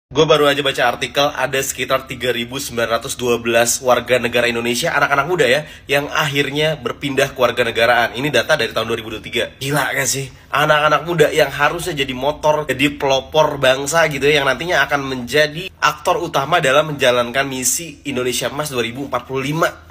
Gue baru aja baca artikel ada sekitar 3.912 warga negara Indonesia, anak-anak muda ya, yang akhirnya berpindah ke warga negaraan. Ini data dari tahun 2023. Gila gak sih? Anak-anak muda yang harusnya jadi motor, jadi pelopor bangsa gitu ya, yang nantinya akan menjadi aktor utama dalam menjalankan misi Indonesia Emas 2045,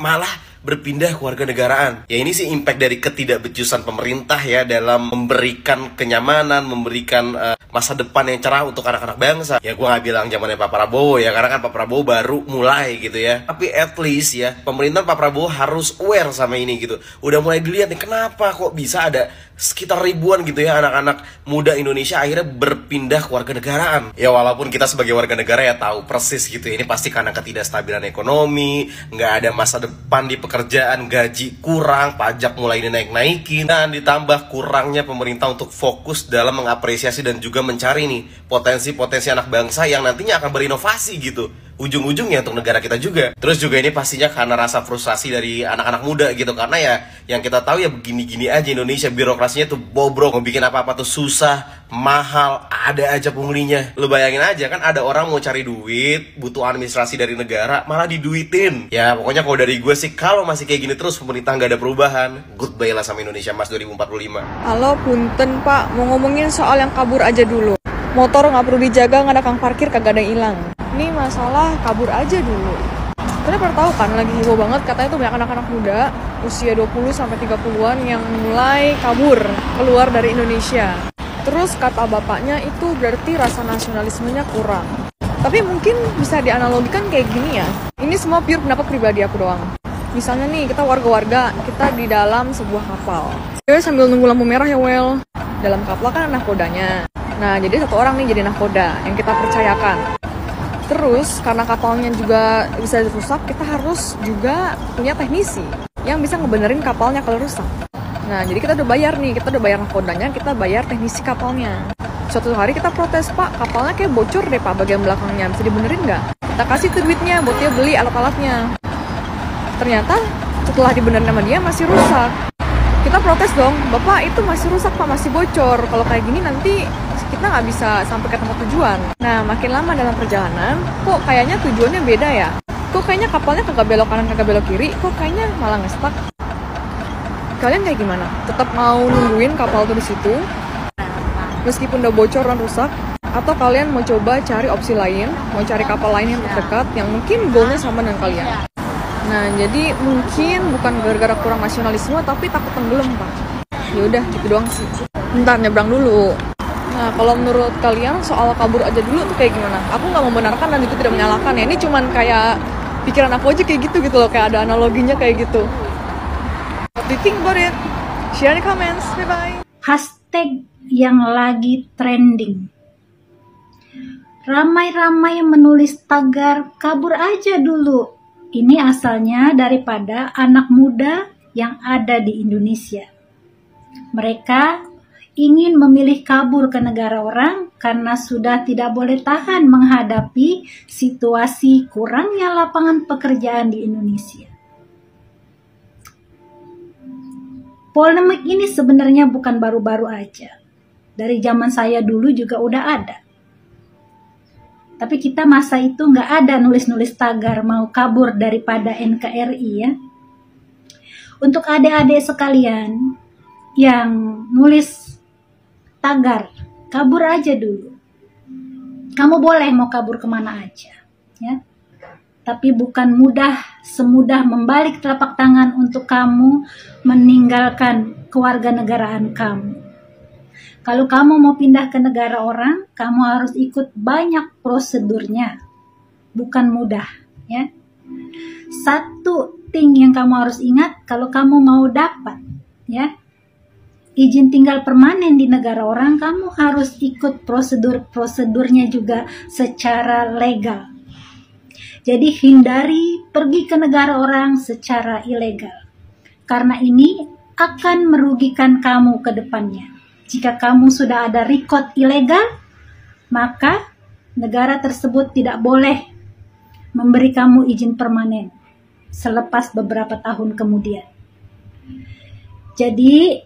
malah berpindah ke warga negaraan. Ya ini sih impact dari ketidakbecusan pemerintah ya dalam memberikan kenyamanan, memberikan masa depan yang cerah untuk anak-anak bangsa. Ya gue gak bilang zamannya Pak Prabowo ya, karena kan Pak Prabowo baru mulai gitu ya. Tapi at least ya, pemerintah Pak Prabowo harus aware sama ini gitu. Udah mulai dilihat nih, kenapa kok bisa ada sekitar ribuan gitu ya anak-anak muda Indonesia akhirnya berpindah ke warga negaraan. Ya walaupun kita sebagai warga negara ya tahu persis gitu ya, ini pasti karena ketidakstabilan ekonomi, nggak ada masa depan di pekerjaan, gaji kurang, pajak mulai dinaik-naikin, dan ditambah kurangnya pemerintah untuk fokus dalam mengapresiasi dan juga mencari nih potensi-potensi anak bangsa yang nantinya akan berinovasi gitu, ujung-ujungnya untuk negara kita juga. Terus juga ini pastinya karena rasa frustasi dari anak-anak muda gitu, karena ya yang kita tahu ya begini-gini aja Indonesia, birokrasinya tuh bobrok, mau bikin apa-apa tuh susah, mahal, ada aja punglinya. Lu bayangin aja kan, ada orang mau cari duit, butuh administrasi dari negara, malah diduitin. Ya pokoknya kalau dari gue sih, kalau masih kayak gini terus pemerintah nggak ada perubahan, goodbye lah sama Indonesia Emas 2045. Halo punten pak, mau ngomongin soal yang kabur aja dulu. Motor nggak perlu dijaga, nggak ada kang parkir, kagak ada yang hilang. Ini masalah kabur aja dulu. Kalian pernah tahu kan, lagi heboh banget katanya tuh banyak anak-anak muda usia 20-30an yang mulai kabur keluar dari Indonesia. Terus kata bapaknya itu berarti rasa nasionalismenya kurang. Tapi mungkin bisa dianalogikan kayak gini ya. Ini semua pure pendapat pribadi aku doang. Misalnya nih, kita warga-warga, kita di dalam sebuah kapal. Jadi sambil nunggu lampu merah ya well. Dalam kapal kan ada nahkodanya. Nah, jadi satu orang nih jadi nahkoda yang kita percayakan. Terus, karena kapalnya juga bisa rusak, kita harus juga punya teknisi yang bisa ngebenerin kapalnya kalau rusak. Nah, jadi kita udah bayar nih, kita udah bayar nahkodanya, kita bayar teknisi kapalnya. Suatu hari kita protes, Pak, kapalnya kayak bocor deh Pak, bagian belakangnya, bisa dibenerin nggak? Kita kasih tuh duitnya buat dia beli alat-alatnya. Ternyata, setelah dibenerin sama dia, masih rusak. Kita protes dong, Bapak itu masih rusak Pak, masih bocor. Kalau kayak gini nanti kita nggak bisa sampai ke tempat tujuan. Nah, makin lama dalam perjalanan, kok kayaknya tujuannya beda ya? Kok kayaknya kapalnya kagak belok kanan, kagak belok kiri, kok kayaknya malah nge-stuck. Kalian kayak gimana? Tetap mau nungguin kapal tuh di situ, meskipun udah bocor dan rusak? Atau kalian mau coba cari opsi lain, mau cari kapal lain yang terdekat, yang mungkin goalnya sama dengan kalian? Nah, jadi mungkin bukan gara-gara kurang nasionalisme, tapi takut tenggelam, Pak. Ya udah, gitu doang sih. Bentar, nyebrang dulu. Nah, kalau menurut kalian soal kabur aja dulu tuh kayak gimana? Aku nggak membenarkan dan itu tidak menyalahkan ya. Ini cuman kayak pikiran aku aja kayak gitu loh, kayak ada analoginya kayak gitu. What do you think about it? Share in the comments. Bye-bye. Hashtag yang lagi trending. Ramai-ramai menulis tagar kabur aja dulu. Ini asalnya daripada anak muda yang ada di Indonesia. Mereka ingin memilih kabur ke negara orang karena sudah tidak boleh tahan menghadapi situasi kurangnya lapangan pekerjaan di Indonesia. Polemik ini sebenarnya bukan baru-baru aja. Dari zaman saya dulu juga udah ada. Tapi kita masa itu nggak ada nulis-nulis tagar mau kabur daripada NKRI ya. Untuk adik-adik sekalian yang nulis tagar, kabur aja dulu. Kamu boleh mau kabur kemana aja, ya. Tapi bukan semudah membalik telapak tangan untuk kamu meninggalkan kewarganegaraan kamu. Kalau kamu mau pindah ke negara orang, kamu harus ikut banyak prosedurnya. Bukan mudah, ya. Satu thing yang kamu harus ingat, kalau kamu mau dapat, ya, izin tinggal permanen di negara orang, kamu harus ikut prosedurnya juga secara legal. Jadi hindari pergi ke negara orang secara ilegal. Karena ini akan merugikan kamu ke depannya. Jika kamu sudah ada record ilegal, maka negara tersebut tidak boleh memberi kamu izin permanen selepas beberapa tahun kemudian. Jadi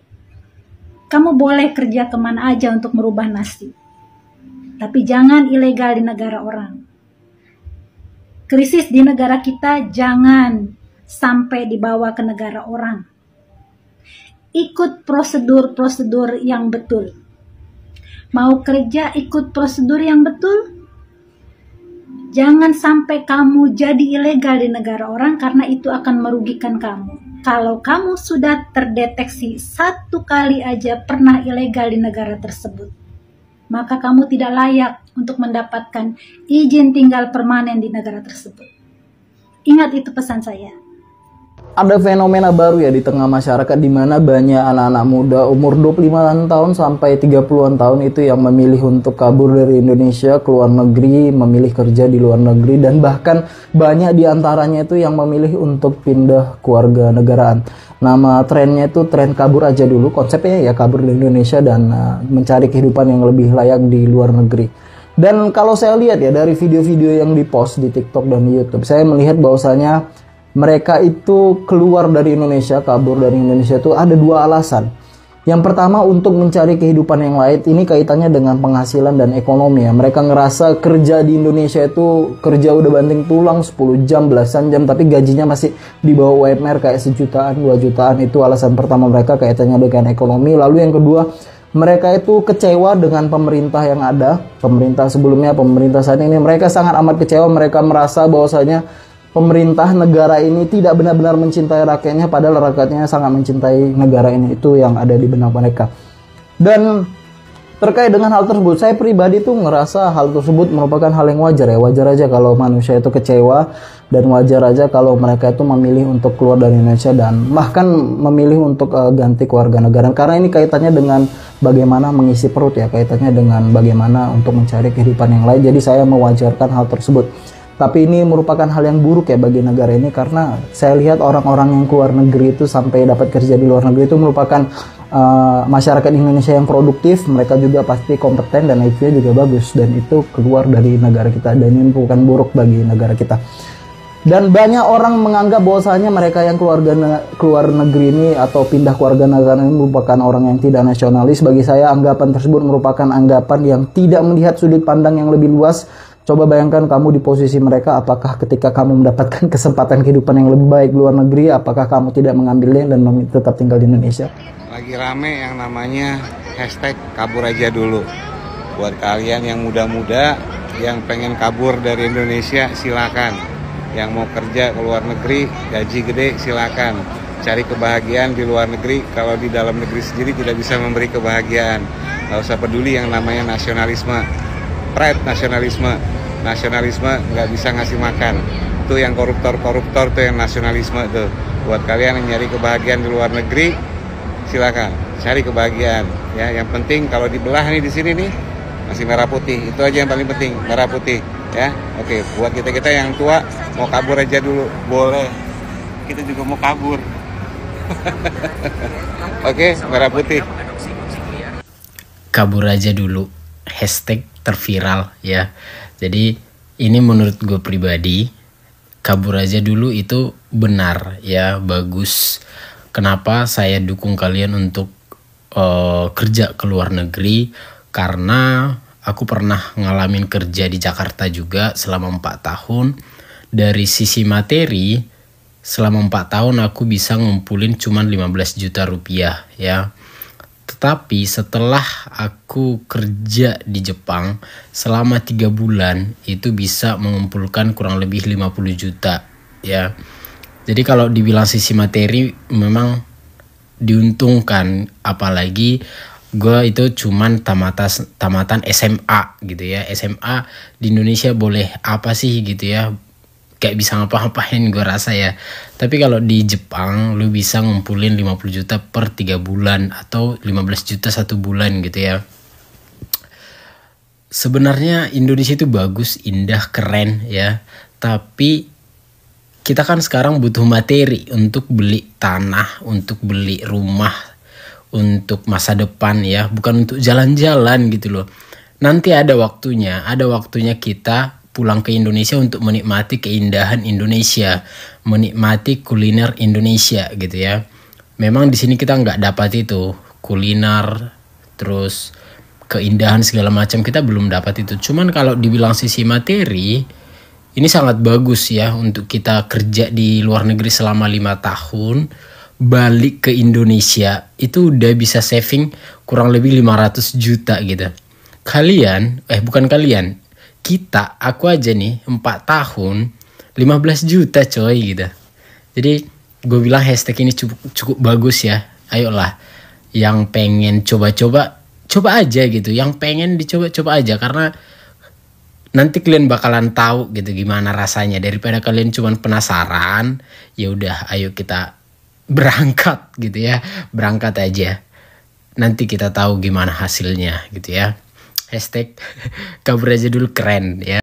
kamu boleh kerja kemana aja untuk merubah nasib. tapi jangan ilegal di negara orang. Krisis di negara kita jangan sampai dibawa ke negara orang. Ikut prosedur-prosedur yang betul. Mau kerja ikut prosedur yang betul. Jangan sampai kamu jadi ilegal di negara orang karena itu akan merugikan kamu. Kalau kamu sudah terdeteksi 1 kali aja pernah ilegal di negara tersebut, maka kamu tidak layak untuk mendapatkan izin tinggal permanen di negara tersebut. Ingat itu pesan saya. Ada fenomena baru ya di tengah masyarakat di mana banyak anak-anak muda umur 25 tahun sampai 30-an tahun itu yang memilih untuk kabur dari Indonesia ke luar negeri, memilih kerja di luar negeri, dan bahkan banyak di antaranya itu yang memilih untuk pindah keluarga negaraan. Nama trennya itu tren kabur aja dulu, konsepnya ya kabur dari Indonesia dan mencari kehidupan yang lebih layak di luar negeri. Dan kalau saya lihat ya dari video-video yang dipost di TikTok dan di YouTube, saya melihat bahwasanya mereka itu keluar dari Indonesia, kabur dari Indonesia itu ada 2 alasan. Yang pertama untuk mencari kehidupan yang lain, ini kaitannya dengan penghasilan dan ekonomi ya. Mereka ngerasa kerja di Indonesia itu kerja udah banting tulang 10 jam, belasan jam, tapi gajinya masih di bawah UMR kayak 1 jutaan, 2 jutaan. Itu alasan pertama mereka kaitannya dengan ekonomi. Lalu yang kedua, mereka itu kecewa dengan pemerintah yang ada. Pemerintah sebelumnya, pemerintah saat ini, mereka sangat amat kecewa. Mereka merasa bahwasanya pemerintah negara ini tidak benar-benar mencintai rakyatnya, padahal rakyatnya sangat mencintai negara ini. Itu yang ada di benak mereka. Dan terkait dengan hal tersebut, saya pribadi tuh ngerasa hal tersebut merupakan hal yang wajar ya. Wajar aja kalau manusia itu kecewa, dan wajar aja kalau mereka itu memilih untuk keluar dari Indonesia dan bahkan memilih untuk ganti keluarga negara. Karena ini kaitannya dengan bagaimana mengisi perut ya, kaitannya dengan bagaimana untuk mencari kehidupan yang lain. Jadi saya mewajarkan hal tersebut. Tapi ini merupakan hal yang buruk ya bagi negara ini, karena saya lihat orang-orang yang keluar negeri itu sampai dapat kerja di luar negeri itu merupakan masyarakat Indonesia yang produktif. Mereka juga pasti kompeten dan IQ-nya juga bagus, dan itu keluar dari negara kita, dan ini bukan buruk bagi negara kita. Dan banyak orang menganggap bahwasanya mereka yang keluar negeri ini atau pindah keluarga negara ini merupakan orang yang tidak nasionalis. Bagi saya anggapan tersebut merupakan anggapan yang tidak melihat sudut pandang yang lebih luas. Coba bayangkan kamu di posisi mereka, apakah ketika kamu mendapatkan kesempatan kehidupan yang lebih baik luar negeri, apakah kamu tidak mengambilnya dan tetap tinggal di Indonesia? Lagi rame yang namanya hashtag kabur aja dulu. Buat kalian yang muda-muda yang pengen kabur dari Indonesia, silakan. Yang mau kerja ke luar negeri, gaji gede, silakan. Cari kebahagiaan di luar negeri, kalau di dalam negeri sendiri tidak bisa memberi kebahagiaan. Gak usah peduli yang namanya nasionalisme. Pride nasionalisme nggak bisa ngasih makan. Itu yang koruptor tuh yang nasionalisme tuh. Buat kalian yang nyari kebahagiaan di luar negeri, silakan cari kebahagiaan ya. Yang penting kalau dibelah nih di sini nih masih merah putih, itu aja yang paling penting, merah putih ya. Oke, buat kita yang tua mau kabur aja dulu boleh, kita juga mau kabur. Oke, merah putih, kabur aja dulu, hashtag terviral ya. Jadi ini menurut gue pribadi, kabur aja dulu itu benar ya, bagus. Kenapa saya dukung kalian untuk kerja ke luar negeri? Karena aku pernah ngalamin kerja di Jakarta juga selama 4 tahun. Dari sisi materi, selama 4 tahun aku bisa ngumpulin cuman 15 juta rupiah ya. Tetapi setelah aku kerja di Jepang selama 3 bulan itu bisa mengumpulkan kurang lebih 50 juta ya. Jadi kalau dibilang sisi materi memang diuntungkan, apalagi gue itu cuman tamatan SMA gitu ya. SMA di Indonesia boleh apa sih gitu ya, kayak bisa ngapa-ngapain gue rasa ya. Tapi kalau di Jepang lu bisa ngumpulin 50 juta per 3 bulan atau 15 juta 1 bulan gitu ya. Sebenarnya Indonesia itu bagus, indah, keren ya. Tapi kita kan sekarang butuh materi untuk beli tanah, untuk beli rumah, untuk masa depan ya, bukan untuk jalan-jalan gitu loh. Nanti ada waktunya kita pulang ke Indonesia untuk menikmati keindahan Indonesia, menikmati kuliner Indonesia gitu ya. Memang di sini kita nggak dapat itu kuliner, terus keindahan segala macam kita belum dapat itu. Cuman kalau dibilang sisi materi, ini sangat bagus ya untuk kita kerja di luar negeri selama 5 tahun, balik ke Indonesia itu udah bisa saving kurang lebih 500 juta gitu. Bukan kalian, aku aja nih 4 tahun 15 juta coy gitu. Jadi gue bilang hashtag ini cukup bagus ya. Ayolah, yang pengen coba aja gitu. Yang pengen dicoba aja, karena nanti kalian bakalan tahu gitu gimana rasanya. Daripada kalian cuma penasaran, ya udah ayo kita berangkat gitu ya. Berangkat aja. Nanti kita tahu gimana hasilnya gitu ya. Hashtag kabur aja dulu keren ya.